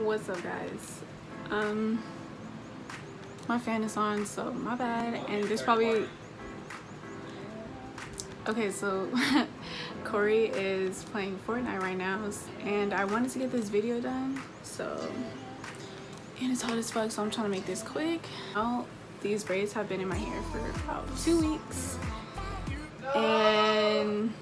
What's up, guys? My fan is on, so my bad. And there's probably okay, so Corey is playing Fortnite right now, and I wanted to get this video done, so, and it's hot as fuck, so I'm trying to make this quick. Now these braids have been in my hair for about 2 weeks, and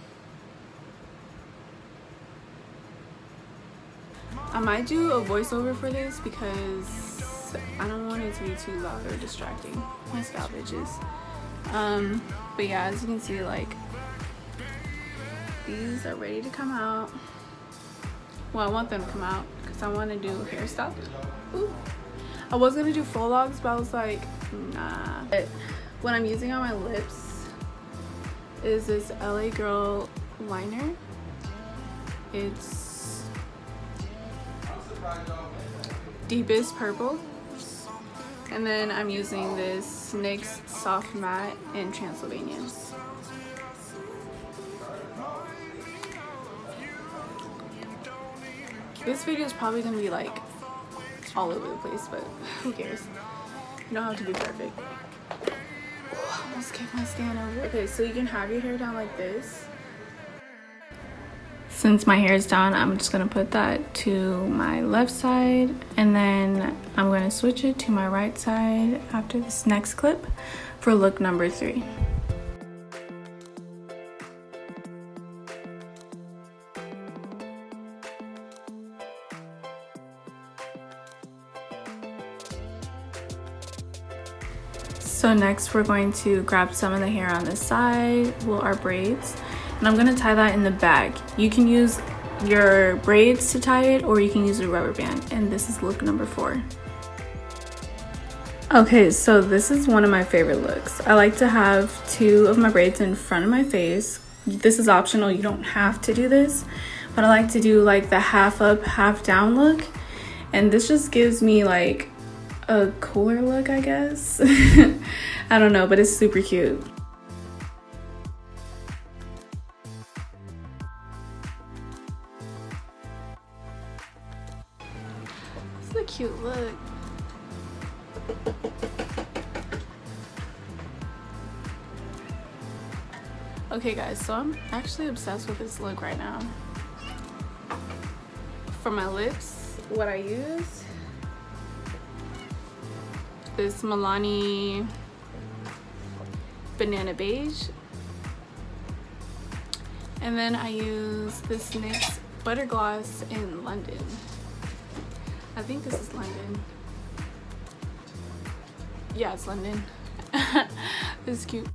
I might do a voiceover for this because I don't want it to be too loud or distracting. My scalp itches. But yeah, as you can see, like, these are ready to come out. Well, I want them to come out because I want to do hairstyle. Ooh. I was gonna do full logs, but I was like, nah. But what I'm using on my lips is this LA Girl liner. It's deepest purple, and then I'm using this NYX soft matte in Transylvania. This video is probably gonna be like all over the place, but who cares? You don't have to be perfect. Ooh, I almost kicked my stand over. Okay, so you can have your hair down like this. Since my hair is down, I'm just gonna put that to my left side, and then I'm gonna switch it to my right side after this next clip for look number 3. So next we're going to grab some of the hair on this side, well, our braids, and I'm gonna tie that in the back. You can use your braids to tie it, or you can use a rubber band, and this is look number 4. Okay, so this is one of my favorite looks. I like to have 2 of my braids in front of my face. This is optional, you don't have to do this, but I like to do like the half up, half down look, and this just gives me like a cooler look, I guess. I don't know, but it's super cute. This is a cute look. Okay guys, so I'm actually obsessed with this look right now. For my lips, what I use, this Milani Banana Beige, and then I use this NYX Butter Gloss in London. I think this is London. Yeah, it's London. This is cute.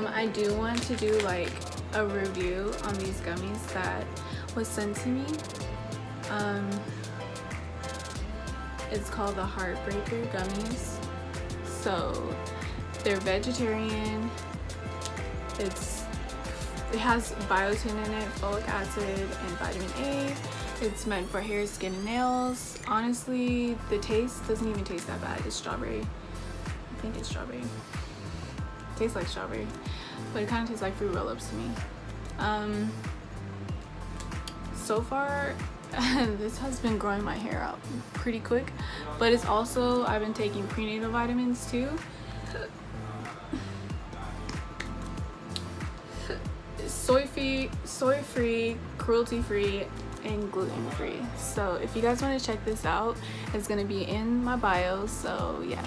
I do want to do like a review on these gummies that was sent to me. It's called the Heartbreaker gummies. So they're vegetarian. It has biotin in it, folic acid, and vitamin A. It's meant for hair, skin, and nails. Honestly, the taste doesn't even taste that bad. It's strawberry. I think it's strawberry. It tastes like strawberry, but it kind of tastes like fruit roll-ups to me. So far, this has been growing my hair out pretty quick, but it's also, I've been taking prenatal vitamins too. Soy free, cruelty free, and gluten free. So if you guys want to check this out, it's going to be in my bio. So yeah.